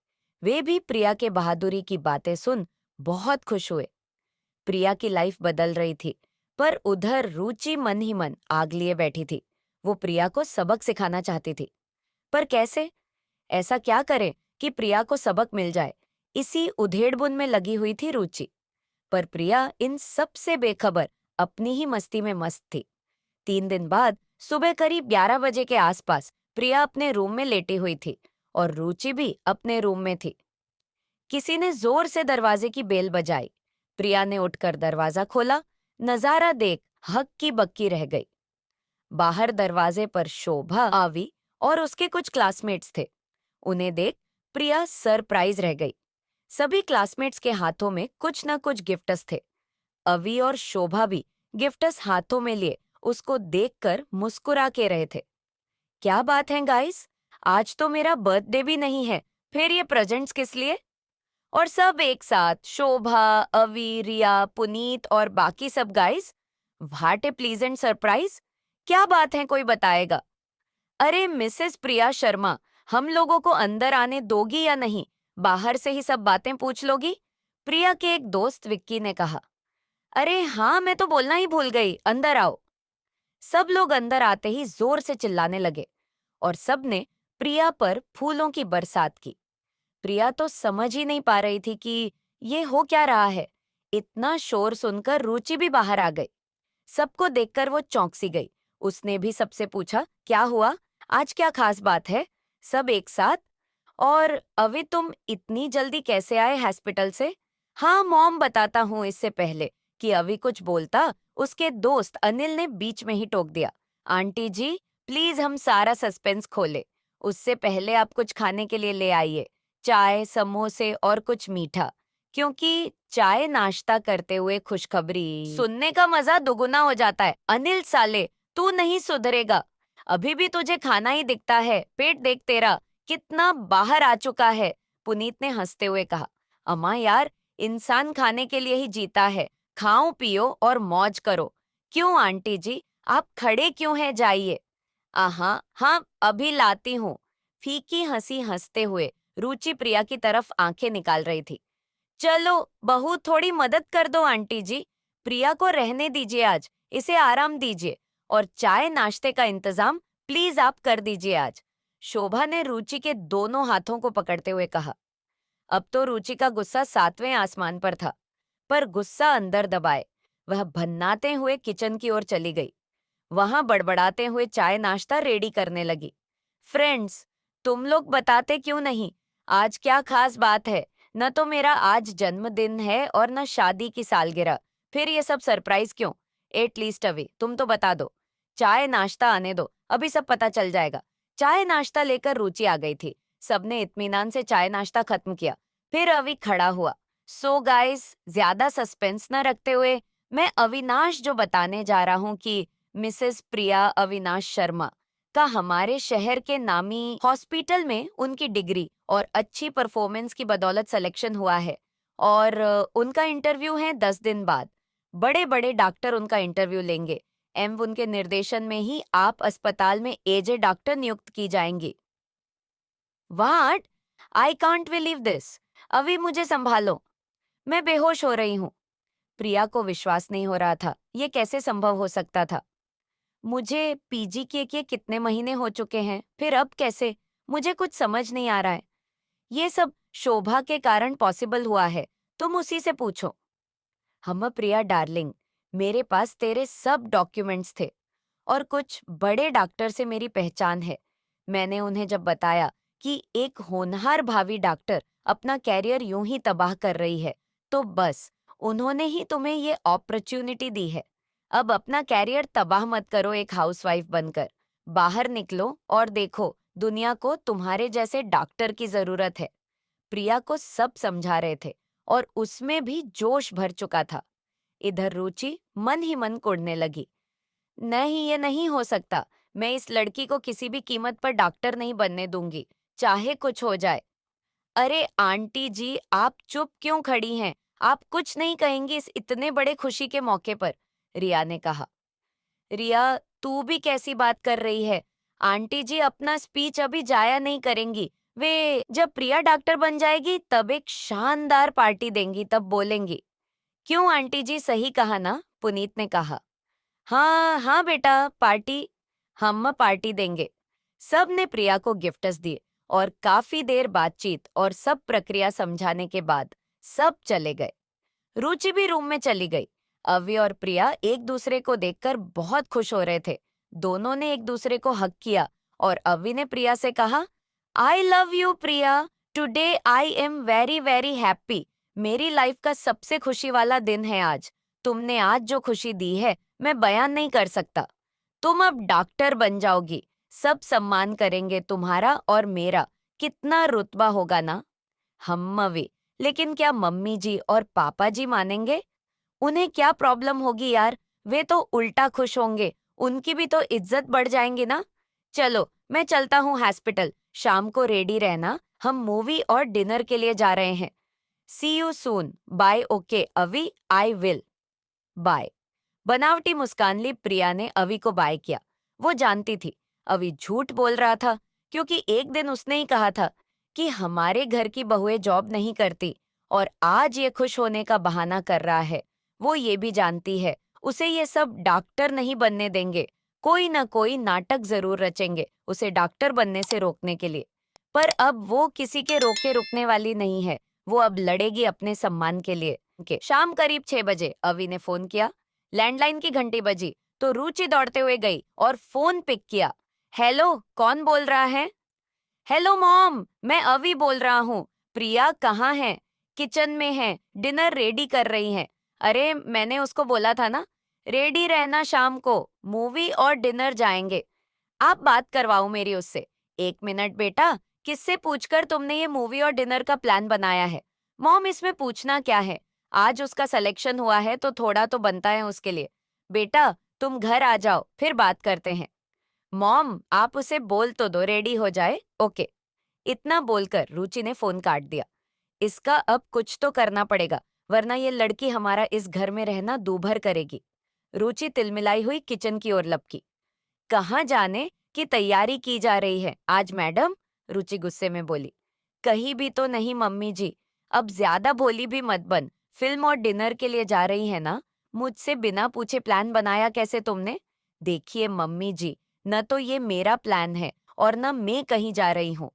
वे भी प्रिया के बहादुरी की बातें सुन बहुत खुश हुए। प्रिया की लाइफ बदल रही थी, पर उधर रुचि मन ही मन आग लिए बैठी थी। वो प्रिया को सबक सिखाना चाहती थी, पर कैसे? ऐसा क्या करे कि प्रिया को सबक मिल जाए? इसी उधेड़बुन में लगी हुई थी रुचि। पर प्रिया इन सब से बेखबर अपनी ही मस्ती में मस्त थी। 3 दिन बाद सुबह करीब 11 बजे के आसपास प्रिया अपने रूम में लेटी हुई थी और रुचि भी अपने रूम में थी। किसी ने जोर से दरवाजे की बेल बजाई। प्रिया ने उठकर दरवाजा खोला। नजारा देख हक्की बक्की रह गई। बाहर दरवाजे पर शोभा, आवी और उसके कुछ क्लासमेट्स थे। उन्हें देख प्रिया सरप्राइज रह गई। सभी क्लासमेट्स के हाथों में कुछ न कुछ गिफ्ट्स थे। अवी और शोभा भी गिफ्ट्स हाथों में लिए उसको देखकर मुस्कुरा के रहे थे। क्या बात है गाइस, आज तो मेरा बर्थडे भी नहीं है, फिर ये प्रेजेंट्स किस लिए? और सब एक साथ, शोभा, अवी, रिया, पुनीत और बाकी सब guys. What A pleasant surprise. क्या बात है, कोई बताएगा? अरे मिसेस प्रिया शर्मा, हम लोगों को अंदर आने दोगी या नहीं? बाहर से ही सब बातें पूछ लोगी? प्रिया के एक दोस्त विक्की ने कहा। अरे हाँ, मैं तो बोलना ही भूल गई, अंदर आओ। सब लोग अंदर आते ही जोर से चिल्लाने लगे और सब ने प्रिया पर फूलों की बरसात की। प्रिया तो समझ ही नहीं पा रही थी कि ये हो क्या रहा है। इतना शोर सुनकर रुचि भी बाहर आ गई। सबको देखकर वो चौंक सी गई। उसने भी सबसे पूछा, क्या हुआ? आज क्या खास बात है? सब एक साथ। और अभी तुम इतनी जल्दी कैसे आए हॉस्पिटल से? हाँ मॉम, बताता हूँ। इससे पहले कि अभी कुछ बोलता, उसके दोस्त अनिल ने बीच में ही टोक दिया। आंटी जी, प्लीज हम सारा सस्पेंस खोले। उससे पहले आप कुछ खाने के लिए ले आइए, चाय, समोसे और कुछ मीठा, क्योंकि चाय नाश्ता करते हुए खुशखबरी सुनने का मजा दुगुना हो जाता है। अनिल साले, तू नहीं सुधरेगा। अभी भी तुझे खाना ही दिखता है, पेट देख तेरा कितना बाहर आ चुका है। पुनीत ने हंसते हुए कहा। अम्मा यार, इंसान खाने के लिए ही जीता है, खाओ पियो और मौज करो। क्यों आंटी जी, आप खड़े क्यों हैं, जाइए। आहा, हाँ अभी लाती हूँ। फीकी हंसी हंसते हुए रुचि प्रिया की तरफ आंखें निकाल रही थी। चलो बहू, थोड़ी मदद कर दो आंटी जी। प्रिया को रहने दीजिए आज, इसे आराम दीजिए, और चाय नाश्ते का इंतजाम प्लीज आप कर दीजिए आज। शोभा ने रुचि के दोनों हाथों को पकड़ते हुए कहा। अब तो रुचि का गुस्सा 7वें आसमान पर था, पर गुस्सा अंदर दबाए वह भन्नाते हुए किचन की ओर चली गई। वहां बड़बड़ाते हुए चाय नाश्ता रेडी करने लगी। फ्रेंड्स, तुम लोग बताते क्यों नहीं, आज क्या खास बात है? न तो मेरा आज जन्मदिन है और न शादी की सालगिरह, फिर ये सब सरप्राइज क्यों? एटलीस्ट अभी तुम तो बता दो। चाय नाश्ता आने दो, अभी सब पता चल जाएगा। चाय नाश्ता लेकर रुचि आ गई थी। सबने इत्मीनान से चाय नाश्ता खत्म किया। फिर अभी खड़ा हुआ। सो गाइस, ज्यादा सस्पेंस न रखते हुए मैं अविनाश जो बताने जा रहा हूँ कि मिसेस प्रिया अविनाश शर्मा का हमारे शहर के नामी हॉस्पिटल में उनकी डिग्री और अच्छी परफॉर्मेंस की बदौलत सिलेक्शन हुआ है। और उनका इंटरव्यू है 10 दिन बाद। बड़े बड़े डॉक्टर उनका इंटरव्यू लेंगे। उनके निर्देशन में ही आप अस्पताल में एजे डॉक्टर नियुक्त की जाएंगी। What? I can't believe this. अभी मुझे संभालो, मैं बेहोश हो रही हूँ। प्रिया को विश्वास नहीं हो रहा था, ये कैसे संभव हो सकता था। मुझे पीजी किए कितने महीने हो चुके हैं, फिर अब कैसे? मुझे कुछ समझ नहीं आ रहा है। ये सब शोभा के कारण पॉसिबल हुआ है, तुम उसी से पूछो। हम प्रिया डार्लिंग, मेरे पास तेरे सब डॉक्यूमेंट्स थे और कुछ बड़े डॉक्टर से मेरी पहचान है। मैंने उन्हें जब बताया कि एक होनहार भावी डॉक्टर अपना कैरियर यूं ही तबाह कर रही है, तो बस उन्होंने ही तुम्हें ये अपॉर्चुनिटी दी है। अब अपना कैरियर तबाह मत करो एक हाउसवाइफ बनकर। बाहर निकलो और देखो, दुनिया को तुम्हारे जैसे डॉक्टर की जरूरत है। प्रिया को सब समझा रहे थे और उसमें भी जोश भर चुका था। इधर रुचि मन ही मन कुढ़ने लगी। नहीं, ये नहीं हो सकता। मैं इस लड़की को किसी भी कीमत पर डॉक्टर नहीं बनने दूंगी, चाहे कुछ हो जाए। अरे आंटी जी, आप चुप क्यों खड़ी हैं? आप कुछ नहीं कहेंगी इस इतने बड़े खुशी के मौके पर, रिया ने कहा। रिया, तू भी कैसी बात कर रही है? आंटी जी अपना स्पीच अभी जाया नहीं करेंगी। वे जब प्रिया डॉक्टर बन जाएगी तब एक शानदार पार्टी देंगी, तब बोलेंगी। क्यों आंटी जी, सही कहा ना? पुनीत ने कहा। हाँ हाँ बेटा, पार्टी, हम पार्टी देंगे। सब ने प्रिया को गिफ्ट्स दिए और काफी देर बातचीत और सब प्रक्रिया समझाने के बाद सब चले गए। रुचि भी रूम में चली गई। अवि और प्रिया एक दूसरे को देखकर बहुत खुश हो रहे थे। दोनों ने एक दूसरे को हग किया और अवि ने प्रिया से कहा, आई love you Priya, today I am very very happy. मेरी लाइफ का सबसे खुशी वाला दिन है आज। तुमने आज जो खुशी दी है, मैं बयान नहीं कर सकता। तुम अब डॉक्टर बन जाओगी, सब सम्मान करेंगे तुम्हारा और मेरा। कितना रुतबा होगा ना। अवि, लेकिन क्या मम्मी जी और पापा जी मानेंगे? उन्हें क्या प्रॉब्लम होगी यार, वे तो उल्टा खुश होंगे, उनकी भी तो इज्जत बढ़ जाएंगी ना। चलो मैं चलता हूँ हॉस्पिटल, शाम को रेडी रहना, हम मूवी और डिनर के लिए जा रहे हैं। See you soon, bye. Okay Avi, I will, bye. बनावटी मुस्कान ली प्रिया ने अवि को बाय किया। वो जानती थी अवि झूठ बोल रहा था, क्योंकि एक दिन उसने ही कहा था कि हमारे घर की बहुएं जॉब नहीं करती, और आज ये खुश होने का बहाना कर रहा है। वो ये भी जानती है उसे ये सब डॉक्टर नहीं बनने देंगे, कोई ना कोई नाटक जरूर रचेंगे उसे डॉक्टर बनने से रोकने के लिए। पर अब वो किसी के रोके रुकने वाली नहीं है। वो अब लड़ेगी अपने सम्मान के लिए। शाम करीब 6 बजे अवि ने फोन किया। लैंडलाइन की घंटी बजी तो रुचि दौड़ते हुए गई और फोन पिक किया। हेलो, कौन बोल रहा है? हेलो मॉम, मैं अवि बोल रहा हूँ। प्रिया कहाँ है? किचन में है, डिनर रेडी कर रही है। अरे मैंने उसको बोला था ना, रेडी रहना, शाम को मूवी और डिनर जाएंगे। आप बात करवाओ मेरी उससे। 1 मिनट बेटा, किससे पूछकर तुमने ये मूवी और डिनर का प्लान बनाया है? मॉम, इसमें पूछना क्या है? आज उसका सिलेक्शन हुआ है तो थोड़ा तो बनता है उसके लिए। बेटा, तुम घर आ जाओ, फिर बात करते हैं। मॉम, आप उसे बोल तो दो रेडी हो जाए। ओके। इतना बोलकर रुचि ने फोन काट दिया। इसका अब कुछ तो करना पड़ेगा, वरना ये लड़की हमारा इस घर में रहना दूभर करेगी। रुचि तिलमिलाई हुई किचन की ओर लपकी। कहाँ जाने की तैयारी की जा रही है आज मैडम? रुचि गुस्से में बोली। कहीं भी तो नहीं मम्मी जी। अब ज्यादा भोली भी मत बन। फिल्म और डिनर के लिए जा रही है ना? मुझसे बिना पूछे प्लान बनाया कैसे तुमने? देखिए मम्मी जी, न तो ये मेरा प्लान है और न मैं कहीं जा रही हूँ।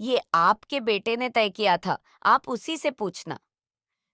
ये आपके बेटे ने तय किया था, आप उसी से पूछना।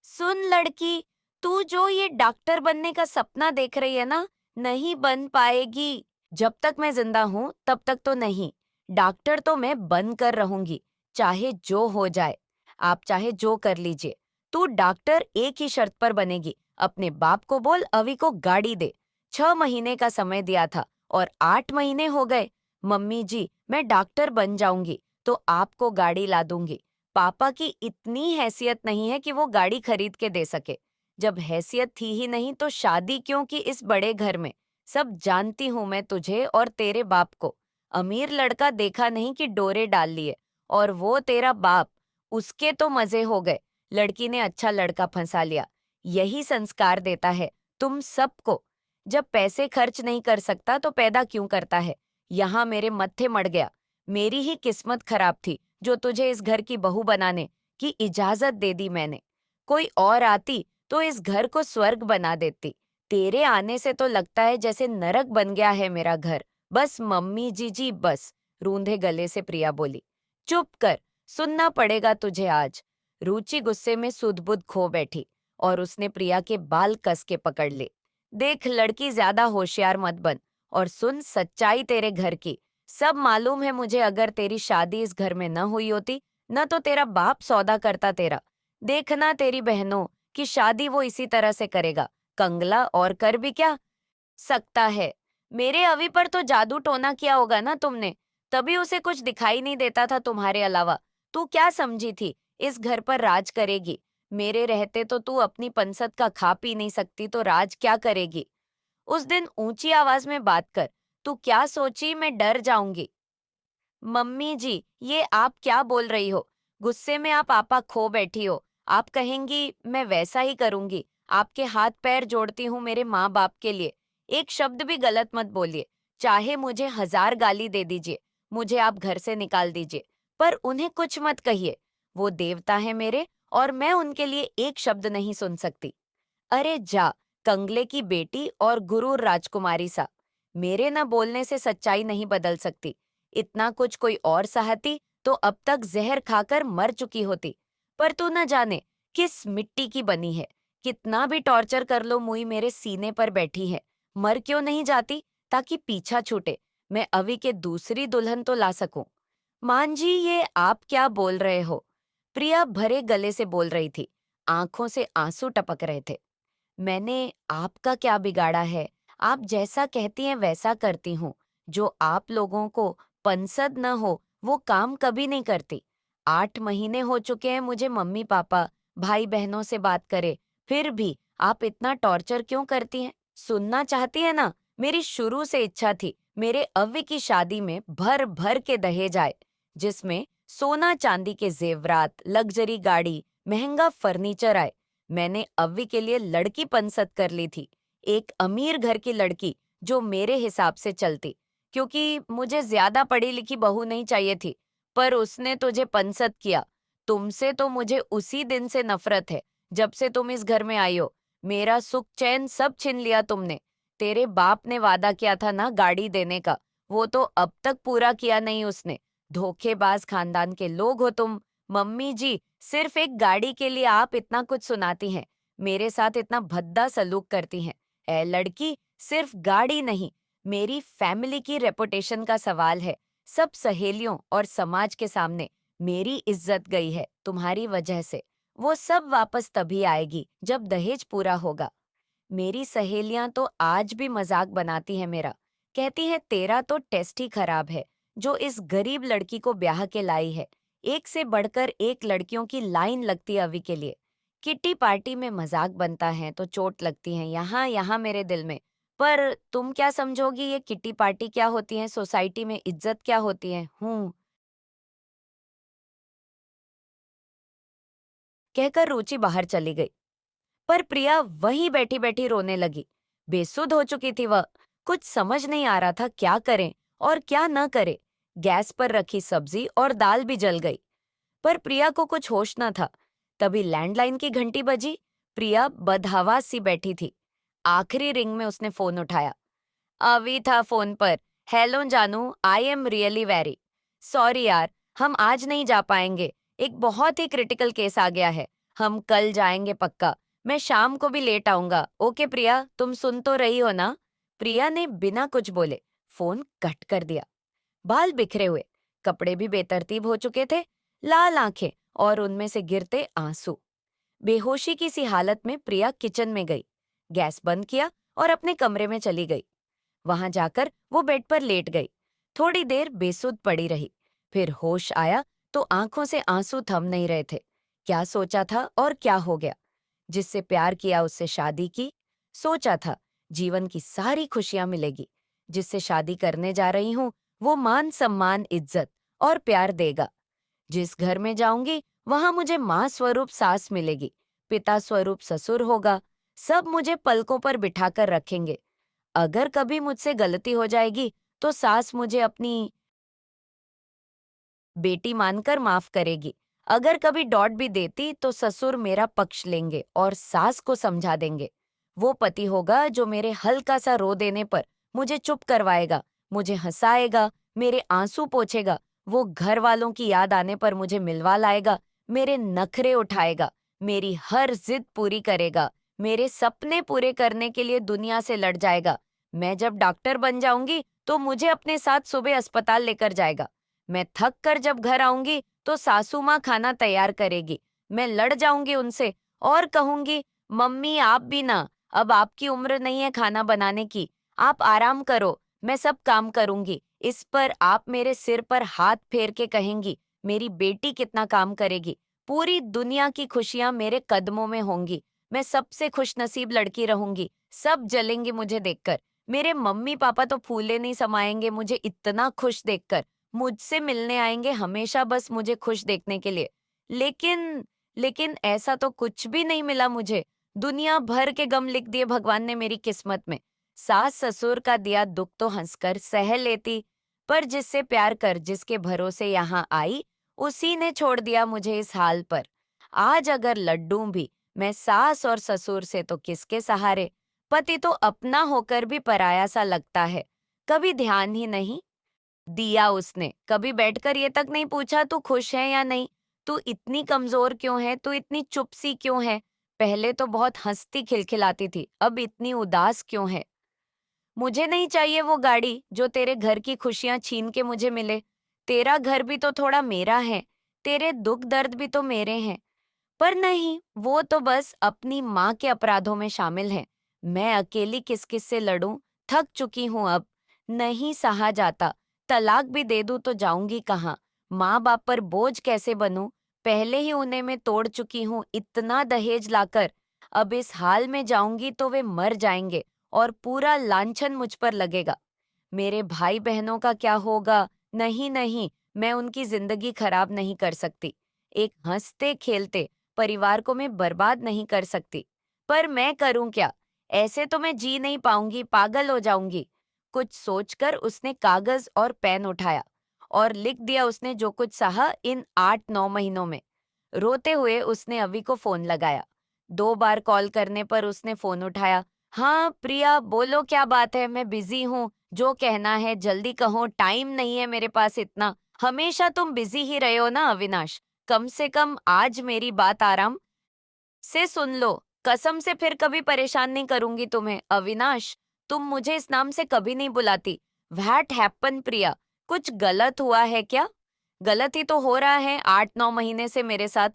सुन लड़की, तू जो ये डॉक्टर बनने का सपना देख रही है ना, नहीं बन पाएगी। जब तक मैं जिंदा हूँ तब तक तो नहीं। डॉक्टर तो मैं बन कर रहूंगी, चाहे जो हो जाए। आप चाहे जो कर लीजिए। तू डॉक्टर एक ही शर्त पर बनेगी, अपने बाप को बोल अवी को गाड़ी दे। 6 महीने का समय दिया था और 8 महीने हो गए। मम्मी जी, मैं डॉक्टर बन जाऊंगी तो आपको गाड़ी ला दूंगी। पापा की इतनी हैसियत नहीं है कि वो गाड़ी खरीद के दे सके। जब हैसियत थी ही नहीं तो शादी क्यों की इस बड़े घर में? सब जानती हूँ मैं तुझे और तेरे बाप को। अमीर लड़का देखा नहीं कि डोरे डाल लिए। और वो तेरा बाप, उसके तो मजे हो गए। लड़की ने अच्छा लड़का फंसा लिया। यही संस्कार देता है तुम सबको। जब पैसे खर्च नहीं कर सकता तो पैदा क्यों करता है? यहाँ मेरे मत्थे मड़ गया। मेरी ही किस्मत खराब थी जो तुझे इस घर की बहू बनाने की इजाजत दे दी मैंने। कोई और आती तो इस घर को स्वर्ग बना देती। तेरे आने से तो लगता है जैसे नरक बन गया है मेरा घर। बस मम्मी जी जी बस, रूंधे गले से प्रिया बोली। चुप कर, सुनना पड़ेगा तुझे आज। रुचि गुस्से में सुध-बुध खो बैठी और उसने प्रिया के बाल कस के पकड़ ले। देख लड़की, ज्यादा होशियार मत बन और सुन सच्चाई तेरे घर की। सब मालूम है मुझे। अगर तेरी शादी इस घर में न हुई होती, न तो तेरा बाप सौदा करता तेरा। देखना तेरी बहनों की शादी वो इसी तरह से करेगा। कंगला और कर भी क्या सकता है? मेरे अवी पर तो जादू टोना किया होगा ना तुमने, तभी उसे कुछ दिखाई नहीं देता था तुम्हारे अलावा। तू क्या समझी थी इस घर पर राज करेगी? मेरे रहते तो तू अपनी पंसद का खा पी नहीं सकती तो राज क्या करेगी? उस दिन ऊंची आवाज में बात कर। तू क्या सोची मैं डर जाऊंगी? मम्मी जी, ये आप क्या बोल रही हो? गुस्से में आप आपा खो बैठी हो। आप कहेंगी मैं वैसा ही करूंगी। आपके हाथ पैर जोड़ती हूँ मेरे माँ बाप के लिए। एक शब्द भी गलत मत बोलिए। चाहे मुझे 1000 गाली दे दीजिए, मुझे आप घर से निकाल दीजिए, पर उन्हें कुछ मत कहिए। वो देवता है मेरे और मैं उनके लिए एक शब्द नहीं सुन सकती। अरे जा, कंगले की बेटी और गुरूर राजकुमारी सा। मेरे न बोलने से सच्चाई नहीं बदल सकती। इतना कुछ कोई और सहती तो अब तक जहर खाकर मर चुकी होती। पर तू न जाने किस मिट्टी की बनी है। कितना भी टॉर्चर कर लो, मुई मेरे सीने पर बैठी है। मर क्यों नहीं जाती ताकि पीछा छूटे, मैं अवी के दूसरी दुल्हन तो ला सकूं। मान जी, ये आप क्या बोल रहे हो? प्रिया भरे गले से बोल रही थी। आंखों से आंसू टपक रहे थे। मैंने आपका क्या बिगाड़ा है? आप जैसा कहती हैं वैसा करती हूँ। जो आप लोगों को पसंद न हो वो काम कभी नहीं करती। 8 महीने हो चुके हैं मुझे मम्मी पापा भाई बहनों से बात करे, फिर भी आप इतना टॉर्चर क्यों करती हैं? सुनना चाहती है ना? मेरी शुरू से इच्छा थी मेरे अव्वे की शादी में भर भर के दहेज आए, जिसमें सोना चांदी के जेवरात, लग्जरी गाड़ी, महंगा फर्नीचर आए। मैंने अव्वी के लिए लड़की पसंद कर ली थी, एक अमीर घर की लड़की जो मेरे हिसाब से चलती, क्योंकि मुझे ज्यादा पढ़ी लिखी बहू नहीं चाहिए थी। पर उसने तुझे पसंद किया। तुमसे तो मुझे उसी दिन से नफरत है जब से तुम इस घर में आई हो। मेरा सुख चैन सब छीन लिया तुमने। तेरे बाप ने वादा किया था ना गाड़ी देने का, वो तो अब तक पूरा किया नहीं उसने। धोखेबाज खानदान के लोग हो तुम। मम्मी जी, सिर्फ एक गाड़ी के लिए आप इतना कुछ सुनाती हैं, मेरे साथ इतना भद्दा सलूक करती हैं। ए लड़की, सिर्फ गाड़ी नहीं, मेरी फैमिली की रेपुटेशन का सवाल है। सब सहेलियों और समाज के सामने मेरी इज्जत गई है तुम्हारी वजह से। वो सब वापस तभी आएगी जब दहेज पूरा होगा। मेरी सहेलियां तो आज भी मजाक बनाती हैं मेरा। कहती है तेरा तो टेस्ट ही खराब है, जो इस गरीब लड़की को ब्याह के लाई है। एक से बढ़कर एक लड़कियों की लाइन लगती है अभी के लिए। किट्टी पार्टी में मजाक बनता है तो चोट लगती है यहाँ यहाँ मेरे दिल में। पर तुम क्या समझोगी ये किट्टी पार्टी क्या होती है, सोसाइटी में इज्जत क्या होती है? कहकर रुचि बाहर चली गई। पर प्रिया वहीं बैठी बैठी रोने लगी। बेसुध हो चुकी थी वह। कुछ समझ नहीं आ रहा था क्या करें और क्या न करे। गैस पर रखी सब्जी और दाल भी जल गई। पर प्रिया को कुछ होश न था। तभी लैंडलाइन की घंटी बजी। प्रिया बदहवास सी बैठी थी। आखिरी रिंग में उसने फोन उठाया। अभी था फोन पर। हेलो जानू, I am really very sorry यार, हम आज नहीं जा पाएंगे। एक बहुत ही क्रिटिकल केस आ गया है। हम कल जाएंगे पक्का। मैं शाम को भी लेट आऊंगा। ओके प्रिया, तुम सुन तो रही हो ना? प्रिया ने बिना कुछ बोले फोन कट कर दिया। बाल बिखरे हुए, कपड़े भी बेतरतीब हो चुके थे, लाल आंखें और उनमें से गिरते आंसू। बेहोशी की सी हालत में प्रिया किचन में गई, गैस बंद किया और अपने कमरे में चली गई। वहां जाकर वो बेड पर लेट गई। थोड़ी देर बेसुध पड़ी रही। फिर होश आया तो आंखों से आंसू थम नहीं रहे थे। क्या सोचा था और क्या हो गया? जिससे प्यार किया उससे शादी की। सोचा था जीवन की सारी खुशियां मिलेगी। जिससे शादी करने जा रही हूं वो मान सम्मान इज्जत और प्यार देगा। जिस घर में जाऊंगी वहां मुझे माँ स्वरूप सास मिलेगी, पिता स्वरूप ससुर होगा। सब मुझे पलकों पर बिठाकर रखेंगे। अगर कभी मुझसे गलती हो जाएगी तो सास मुझे अपनी बेटी मानकर माफ करेगी। अगर कभी डॉट भी देती तो ससुर मेरा पक्ष लेंगे और सास को समझा देंगे। वो पति होगा जो मेरे हल्का सा रो देने पर मुझे चुप करवाएगा, मुझे हंसाएगा, मेरे आंसू पोंछेगा। वो घर वालों की याद आने पर मुझे मिलवा लाएगा, मेरे नखरे उठाएगा, मेरी हर जिद पूरी करेगा, मेरे सपने पूरे करने के लिए दुनिया से लड़ जाएगा। मैं जब डॉक्टर बन जाऊंगी तो मुझे अपने साथ सुबह अस्पताल लेकर जाएगा। मैं थक कर जब घर आऊंगी तो सासू माँ खाना तैयार करेगी। मैं लड़ जाऊंगी उनसे और कहूंगी, मम्मी आप भी ना, अब आपकी उम्र नहीं है खाना बनाने की। आप आराम करो, मैं सब काम करूंगी। इस पर आप मेरे सिर पर हाथ फेर के कहेंगी, मेरी बेटी कितना काम करेगी। पूरी दुनिया की खुशियां मेरे कदमों में होंगी। मैं सबसे खुशनसीब लड़की रहूंगी। सब जलेंगे मुझे देखकर। मेरे मम्मी पापा तो फूले नहीं समाएंगे मुझे इतना खुश देखकर। मुझसे मिलने आएंगे हमेशा बस मुझे खुश देखने के लिए। लेकिन लेकिन ऐसा तो कुछ भी नहीं मिला मुझे। दुनिया भर के गम लिख दिए भगवान ने मेरी किस्मत में। सास ससुर का दिया दुख तो हंसकर सह लेती, पर जिससे प्यार कर जिसके भरोसे यहाँ आई, उसी ने छोड़ दिया मुझे इस हाल पर। आज अगर लड्डू भी मैं सास और ससुर से तो किसके सहारे? पति तो अपना होकर भी पराया सा लगता है। कभी ध्यान ही नहीं दिया उसने। कभी बैठकर ये तक नहीं पूछा तू खुश है या नहीं? तू इतनी कमजोर क्यों है? तू इतनी चुप सी क्यों है? पहले तो बहुत हंसती खिलखिलाती थी, अब इतनी उदास क्यों है? मुझे नहीं चाहिए वो गाड़ी जो तेरे घर की खुशियां छीन के मुझे मिले। तेरा घर भी तो थोड़ा मेरा है, तेरे दुख दर्द भी तो मेरे हैं। पर नहीं, वो तो बस अपनी माँ के अपराधों में शामिल है। मैं अकेली किस किस से लड़ूं? थक चुकी हूं अब। नहीं सहा जाता। तलाक भी दे दूं तो जाऊंगी कहाँ? माँ बाप पर बोझ कैसे बनूं? पहले ही उन्हें मैं तोड़ चुकी हूँ इतना दहेज लाकर। अब इस हाल में जाऊंगी तो वे मर जाएंगे और पूरा लांछन मुझ पर लगेगा। मेरे भाई बहनों का क्या होगा? नहीं नहीं, मैं उनकी जिंदगी खराब नहीं कर सकती। एक हंसते खेलते परिवार को मैं बर्बाद नहीं कर सकती। पर मैं करूं क्या? ऐसे तो मैं जी नहीं पाऊंगी, पागल हो जाऊंगी। कुछ सोचकर उसने कागज और पेन उठाया और लिख दिया उसने जो कुछ सहा इन 8-9 महीनों में। रोते हुए उसने अभी को फोन लगाया। 2 बार कॉल करने पर उसने फोन उठाया। हाँ प्रिया, बोलो क्या बात है? मैं बिजी हूँ, जो कहना है जल्दी कहो, टाइम नहीं है मेरे पास इतना। हमेशा तुम बिजी ही रहे हो ना अविनाश। कम से कम आज मेरी बात आराम से सुन लो। कसम से फिर कभी परेशान नहीं करूंगी तुम्हें अविनाश। तुम मुझे इस नाम से कभी नहीं बुलाती। व्हाट हैपन प्रिया? कुछ गलत हुआ है क्या? गलत ही तो हो रहा है 8-9 महीने से मेरे साथ।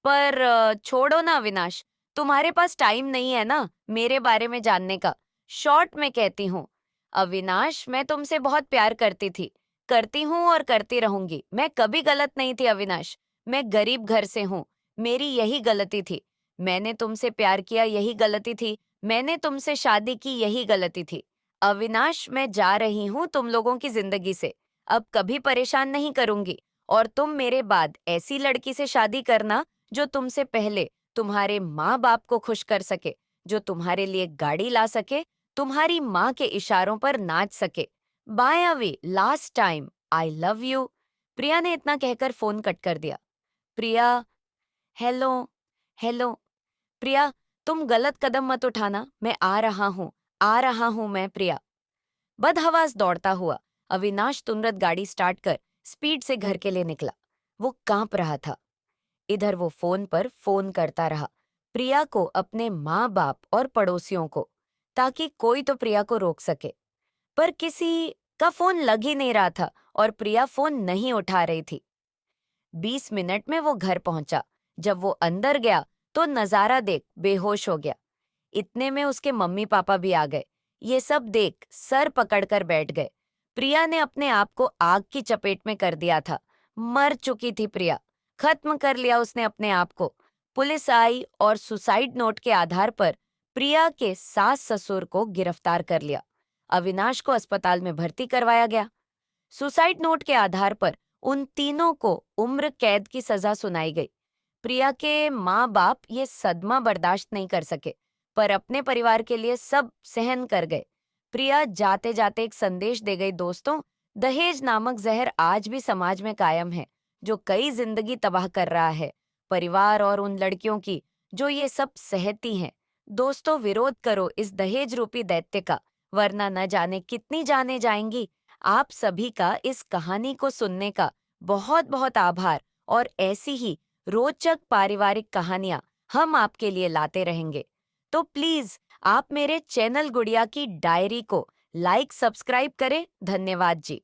पर छोड़ो ना अविनाश। तुम्हारे पास टाइम नहीं है ना मेरे बारे में जानने का। शॉर्ट में कहती हूँ, अविनाश, मैं तुमसे बहुत प्यार करती थी, करती हूँ और करती रहूंगी। मैं कभी गलत नहीं थी अविनाश। मैं गरीब घर से हूँ, मेरी यही गलती थी। मैंने तुमसे प्यार किया, यही गलती थी। मैंने तुमसे शादी की, यही गलती थी। अविनाश, मैं जा रही हूँ तुम लोगों की जिंदगी से। अब कभी परेशान नहीं करूंगी। और तुम मेरे बाद ऐसी लड़की से शादी करना जो तुमसे पहले तुम्हारे माँ बाप को खुश कर सके, जो तुम्हारे लिए गाड़ी ला सके, तुम्हारी माँ के इशारों पर नाच सके। Bye away, last time, I love you. Priya ने इतना कहकर फोन कट कर दिया। प्रिया, हेलो, हेलो। प्रिया, तुम गलत कदम मत उठाना, मैं आ रहा हूं मैं, प्रिया। बदहवास दौड़ता हुआ अविनाश तुरंत गाड़ी स्टार्ट कर स्पीड से घर के लिए निकला। वो कांप रहा था। इधर वो फोन पर फोन करता रहा, प्रिया को, अपने माँ बाप और पड़ोसियों को, ताकि कोई तो प्रिया को रोक सके। पर किसी का फोन लग ही नहीं रहा था और प्रिया फोन नहीं उठा रही थी। 20 मिनट में वो घर पहुंचा। जब वो अंदर गया तो नजारा देख बेहोश हो गया। इतने में उसके मम्मी पापा भी आ गए। ये सब देख सर पकड़कर बैठ गए। प्रिया ने अपने आप को आग की चपेट में कर दिया था। मर चुकी थी प्रिया। खत्म कर लिया उसने अपने आप को। पुलिस आई और सुसाइड नोट के आधार पर प्रिया के सास ससुर को गिरफ्तार कर लिया। अविनाश को अस्पताल में भर्ती करवाया गया। सुसाइड नोट के आधार पर उन तीनों को उम्र कैद की सजा सुनाई गई। प्रिया के माँ बाप ये सदमा बर्दाश्त नहीं कर सके, पर अपने परिवार के लिए सब सहन कर गए। प्रिया जाते जाते एक संदेश दे गई, दोस्तों, दहेज नामक जहर आज भी समाज में कायम है, जो कई जिंदगी तबाह कर रहा है, परिवार और उन लड़कियों की जो ये सब सहती हैं। दोस्तों, विरोध करो इस दहेज रूपी दैत्य का, वरना न जाने कितनी जाने जाएंगी। आप सभी का इस कहानी को सुनने का बहुत बहुत आभार, और ऐसी ही रोचक पारिवारिक कहानियां हम आपके लिए लाते रहेंगे। तो प्लीज आप मेरे चैनल गुड़िया की डायरी को लाइक सब्सक्राइब करें। धन्यवाद जी।